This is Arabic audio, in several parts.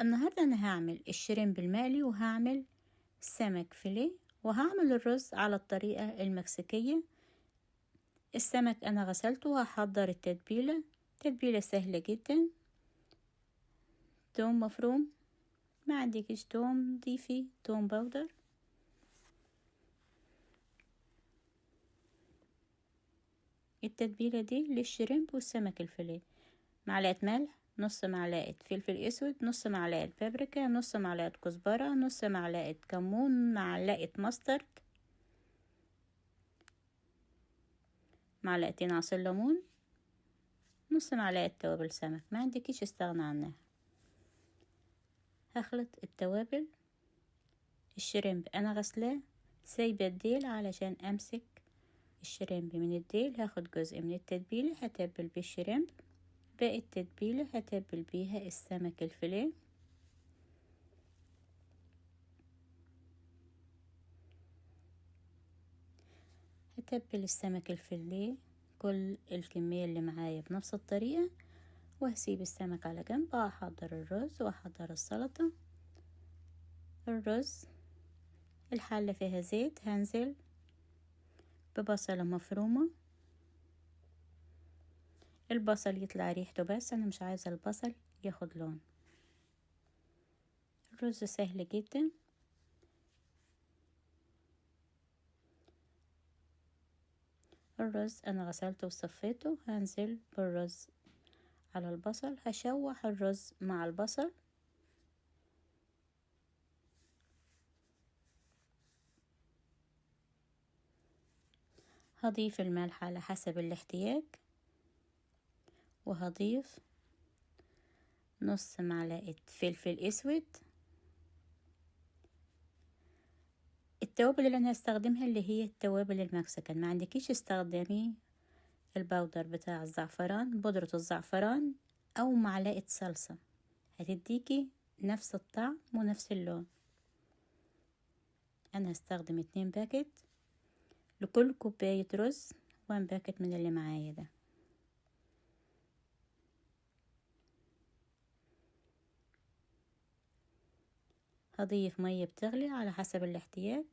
النهاردة أنا هعمل الشريمب المقلي وهعمل سمك فيليه وهعمل الرز على الطريقة المكسيكية. السمك أنا غسلته وهحضر التتبيلة. تتبيلة سهلة جدا. توم مفروم، ما عندكش توم ضيفي توم باودر. التتبيلة دي للشريمب والسمك الفيليه: معلقة ملح، نص معلقة فلفل اسود، نص معلقة بابريكا، نص معلقة كزبرة، نص معلقة كمون، معلقة مسترد، معلقتين عصير ليمون، نص معلقة توابل سمك. ما عندكيش استغنى عنها. هخلط التوابل. الشريمب انا غسلاه، سايبه الديل علشان امسك الشريمب من الديل. هاخد جزء من التتبيله هتبل بيه الشريمب، باقي التتبيله هتبل بيها السمك الفيليه. هتبل السمك الفيليه كل الكميه اللي معايا بنفس الطريقه، وهسيب السمك على جنب. هحضر الرز واحضر السلطه. الرز، الحله فيها زيت، هنزل ببصلة مفرومة. البصل يطلع ريحته، بس انا مش عايزة البصل ياخد لون. الرز سهل جدا. الرز انا غسلته وصفيته، هنزل بالرز على البصل. هشوح الرز مع البصل. هضيف الملح على حسب الاحتياج، وهضيف نص معلقة فلفل اسود. التوابل اللي انا هستخدمها اللي هي التوابل المكسيكان. ما عندكيش استخدمي البودر بتاع الزعفران، بودرة الزعفران، او معلقة صلصة، هتديكي نفس الطعم ونفس اللون. انا هستخدم 2 باكت لكل كوباية رز، 1 باكت من اللي معايا ده. هضيف مية بتغلي على حسب الاحتياج.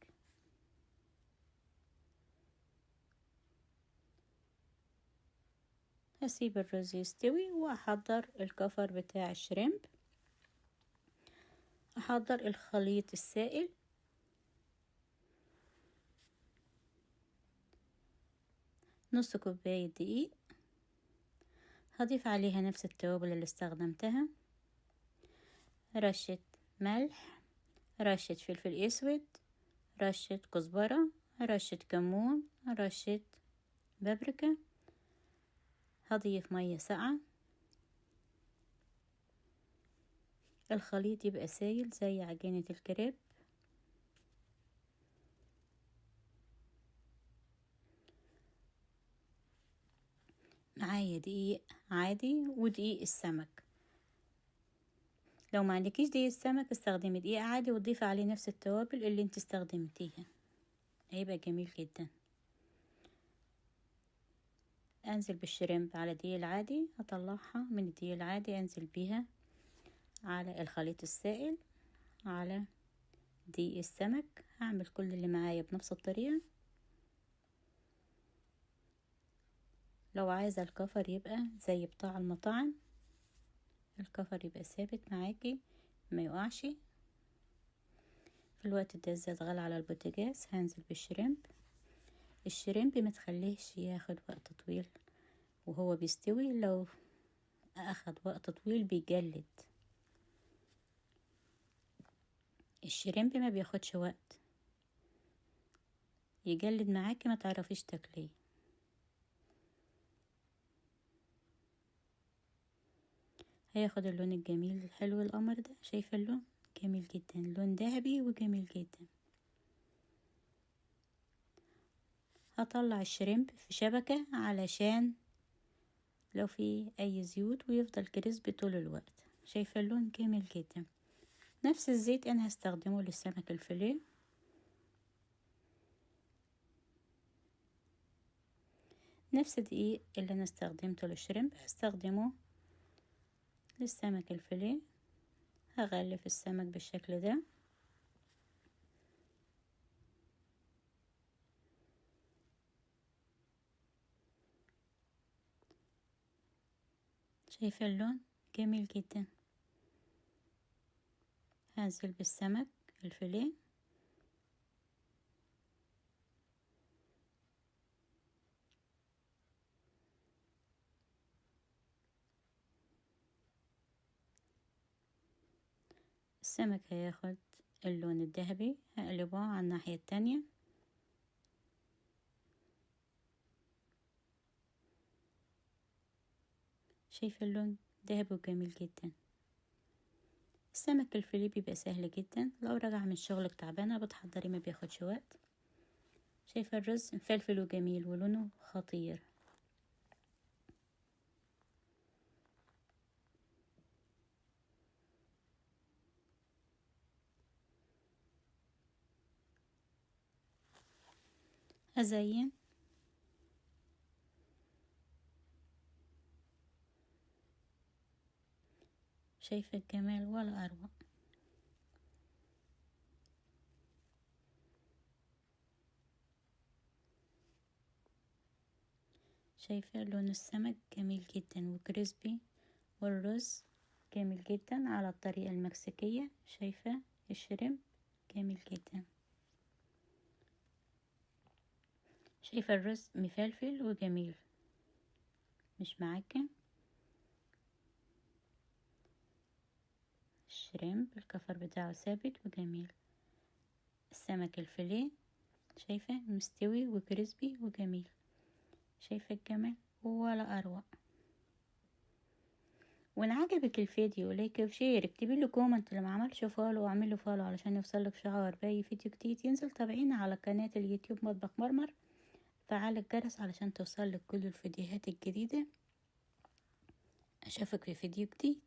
هسيب الرز يستوي واحضر الكفر بتاع الشريمب. احضر الخليط السائل. نص كوباية دقيق. هضيف عليها نفس التوابل اللي استخدمتها: رشة ملح، رشة فلفل اسود، رشة كزبرة، رشة كمون، رشة بابريكا. هضيف مية ساقعة. الخليط يبقى سايل زي عجينة الكريب. معايا دقيق عادي ودقيق السمك. لو ما عندكيش دقيق السمك استخدمي دقيق عادي وتضيفي عليه نفس التوابل اللي انت استخدمتيها، هيبقى جميل جدا. انزل بالشريمب على دقيق العادي، اطلعها من الدقيق العادي انزل بيها على الخليط السائل، على دقيق السمك. هعمل كل اللي معايا بنفس الطريقة. لو عايزة الكفر يبقى زي بتاع المطاعم، الكفر يبقى ثابت معاكي ما يقعش. في الوقت ده الزيت غلى على البوتاجاز، هنزل بالشريمب. الشريمب ما تخليهش ياخد وقت طويل وهو بيستوي، لو اخد وقت طويل بيجلد. الشريمب ما بياخدش وقت، يجلد معاكي ما تعرفيش تاكليه. هياخد اللون الجميل الحلو القمر ده. شايفه اللون جميل جدا، لون ذهبي وجميل جدا. هطلع الشريمب في شبكة علشان لو في اي زيوت ويفضل كريسبي طول الوقت. شايفه اللون جميل جدا. نفس الزيت انا هستخدمه للسمك الفيليه. نفس الدقيق اللي انا استخدمته للشريمب هستخدمه للسمك الفيليه. هغلف السمك بالشكل ده. شايفة اللون جميل جدا. هنزل بالسمك الفيليه. السمك هياخد اللون الذهبي، هقلبه على الناحية التانية. شايفة اللون ذهبي وجميل جدا. السمك الفيليه بيبقى سهل جدا، لو راجعة من شغلك تعبانة بتحضري ما بياخدش وقت. شايفة الرز مفلفل وجميل ولونه خطير. هزين. شايفة الجمال ولا أروع. شايفة لون السمك جميل جدا وكريسبي، والرز جميل جدا على الطريقة المكسيكية. شايفة الشريمب جميل جدا. شايفة الرز مفلفل وجميل مش معجن. الشريمب الكفر بتاعه ثابت وجميل. السمك الفيليه شايفة مستوي وكريسبي وجميل. شايفة الجمال ولا أروع. وإن عجبك الفيديو لايك وشير، اكتبي له كومنت. اللي ما عملش فولو اعمل له فولو علشان يوصلك شعار باي فيديو جديد ينزل. تابعينا على قناة اليوتيوب مطبخ مرمر. فعل الجرس علشان توصلك كل الفيديوهات الجديدة. اشوفك في فيديو جديد.